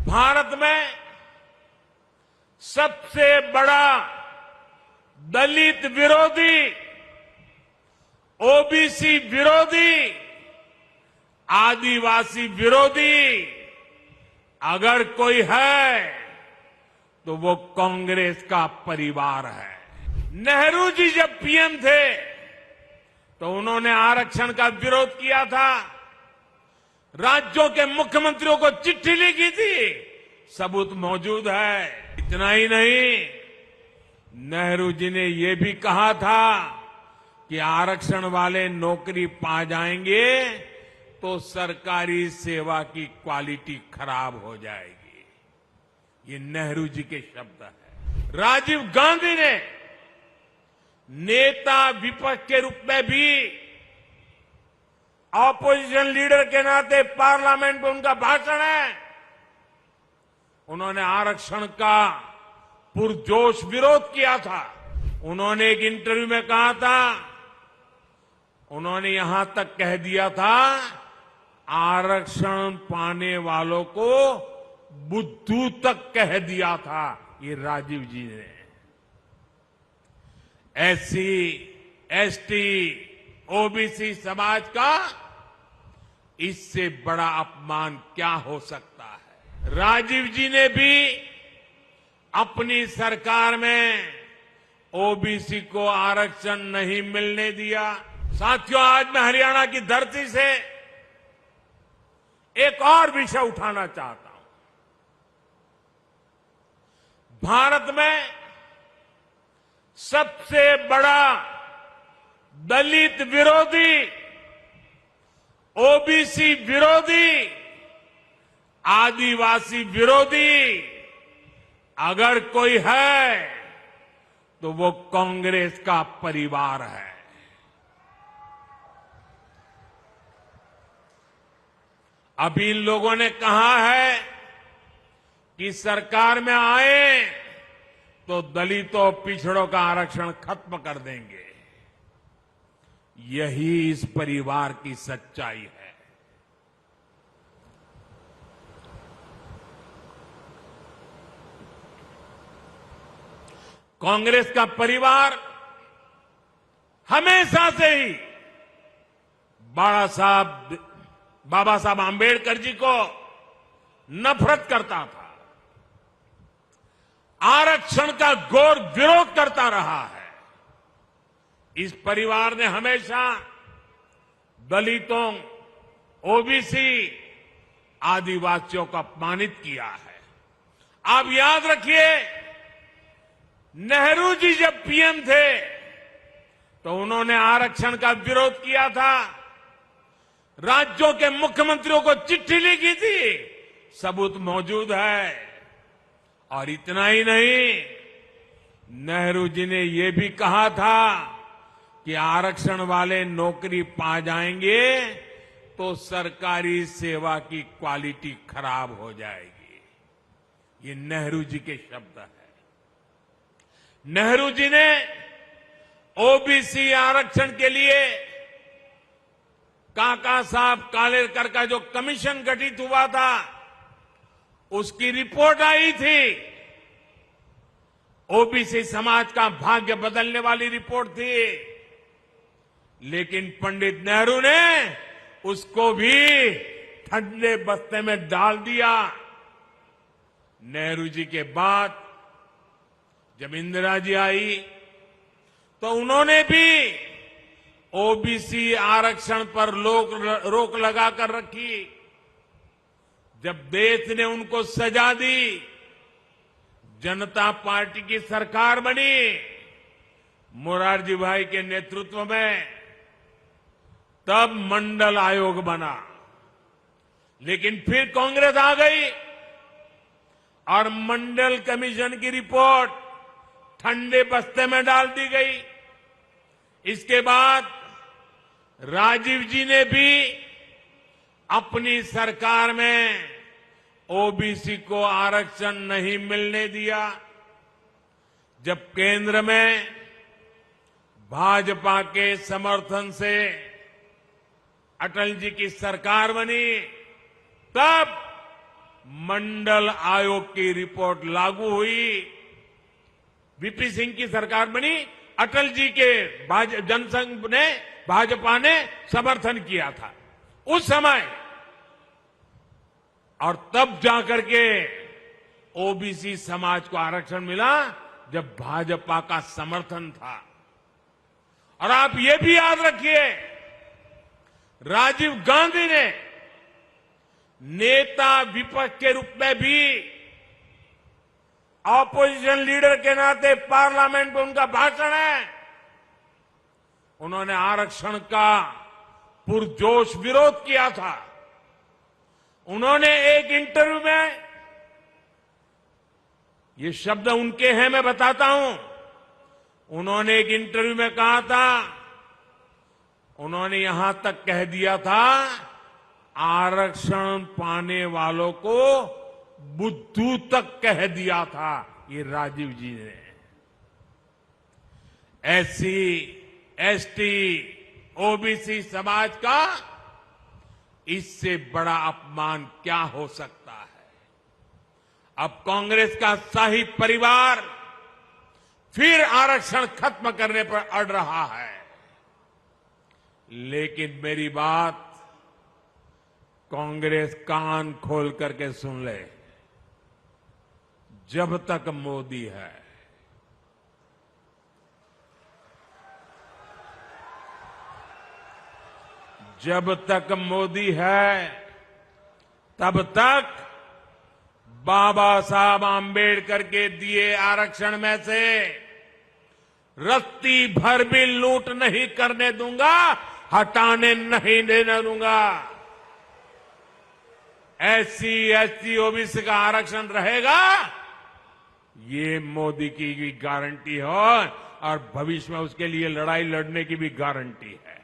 भारत में सबसे बड़ा दलित विरोधी, ओबीसी विरोधी, आदिवासी विरोधी अगर कोई है तो वो कांग्रेस का परिवार है। नेहरू जी जब पीएम थे तो उन्होंने आरक्षण का विरोध किया था, राज्यों के मुख्यमंत्रियों को चिट्ठी लिखी थी, सबूत मौजूद है। इतना ही नहीं, नेहरू जी ने यह भी कहा था कि आरक्षण वाले नौकरी पा जाएंगे तो सरकारी सेवा की क्वालिटी खराब हो जाएगी। ये नेहरू जी के शब्द हैं। राजीव गांधी ने नेता विपक्ष के रूप में भी, ऑपोजिशन लीडर के नाते पार्लियामेंट में उनका भाषण है, उन्होंने आरक्षण का पुरजोश विरोध किया था। उन्होंने एक इंटरव्यू में कहा था, उन्होंने यहां तक कह दिया था, आरक्षण पाने वालों को बुद्धू तक कह दिया था। ये राजीव जी ने। एससी, एसटी, ओबीसी समाज का इससे बड़ा अपमान क्या हो सकता है। राजीव जी ने भी अपनी सरकार में ओबीसी को आरक्षण नहीं मिलने दिया। साथियों, आज मैं हरियाणा की धरती से एक और विषय उठाना चाहता हूं। भारत में सबसे बड़ा दलित विरोधी, ओबीसी विरोधी, आदिवासी विरोधी अगर कोई है तो वो कांग्रेस का परिवार है। अभी इन लोगों ने कहा है कि सरकार में आए तो दलितों, पिछड़ों का आरक्षण खत्म कर देंगे। यही इस परिवार की सच्चाई है। कांग्रेस का परिवार हमेशा से ही बाबा साहब आंबेडकर जी को नफरत करता था, आरक्षण का घोर विरोध करता रहा है। इस परिवार ने हमेशा दलितों, ओबीसी, आदिवासियों को अपमानित किया है। आप याद रखिए, नेहरू जी जब पीएम थे तो उन्होंने आरक्षण का विरोध किया था, राज्यों के मुख्यमंत्रियों को चिट्ठी लिखी थी, सबूत मौजूद है। और इतना ही नहीं, नेहरू जी ने यह भी कहा था कि आरक्षण वाले नौकरी पा जाएंगे तो सरकारी सेवा की क्वालिटी खराब हो जाएगी। ये नेहरू जी के शब्द हैं। नेहरू जी ने ओबीसी आरक्षण के लिए काका साहब कालेलकर का जो कमीशन गठित हुआ था, उसकी रिपोर्ट आई थी। ओबीसी समाज का भाग्य बदलने वाली रिपोर्ट थी, लेकिन पंडित नेहरू ने उसको भी ठंडे बस्ते में डाल दिया। नेहरू जी के बाद जब इंदिरा जी आई तो उन्होंने भी ओबीसी आरक्षण पर रोक लगाकर रखी। जब देश ने उनको सजा दी, जनता पार्टी की सरकार बनी, मोरारजी भाई के नेतृत्व में, तब मंडल आयोग बना। लेकिन फिर कांग्रेस आ गई और मंडल कमीशन की रिपोर्ट ठंडे बस्ते में डाल दी गई। इसके बाद राजीव जी ने भी अपनी सरकार में ओबीसी को आरक्षण नहीं मिलने दिया। जब केंद्र में भाजपा के समर्थन से अटल जी की सरकार बनी, तब मंडल आयोग की रिपोर्ट लागू हुई। वीपी सिंह की सरकार बनी, अटल जी के जनसंघ ने, भाजपा ने समर्थन किया था उस समय, और तब जाकर के ओबीसी समाज को आरक्षण मिला जब भाजपा का समर्थन था। और आप ये भी याद रखिए, राजीव गांधी ने नेता विपक्ष के रूप में भी, ऑपोजिशन लीडर के नाते पार्लियामेंट में उनका भाषण है, उन्होंने आरक्षण का पुरजोश विरोध किया था। उन्होंने एक इंटरव्यू में, ये शब्द उनके हैं, मैं बताता हूं, उन्होंने एक इंटरव्यू में कहा था, उन्होंने यहां तक कह दिया था, आरक्षण पाने वालों को बुद्धू तक कह दिया था ये राजीव जी ने। एससी, एसटी, ओबीसी समाज का इससे बड़ा अपमान क्या हो सकता है। अब कांग्रेस का शाही परिवार फिर आरक्षण खत्म करने पर अड़ रहा है। लेकिन मेरी बात कांग्रेस कान खोल करके सुन ले, जब तक मोदी है, जब तक मोदी है, तब तक बाबा साहब आंबेडकर के दिए आरक्षण में से रत्ती भर भी लूट नहीं करने दूंगा, हटाने नहीं देने दूंगा। एससी, एसटी, ओबीसी का आरक्षण रहेगा, ये मोदी की भी गारंटी है और भविष्य में उसके लिए लड़ाई लड़ने की भी गारंटी है।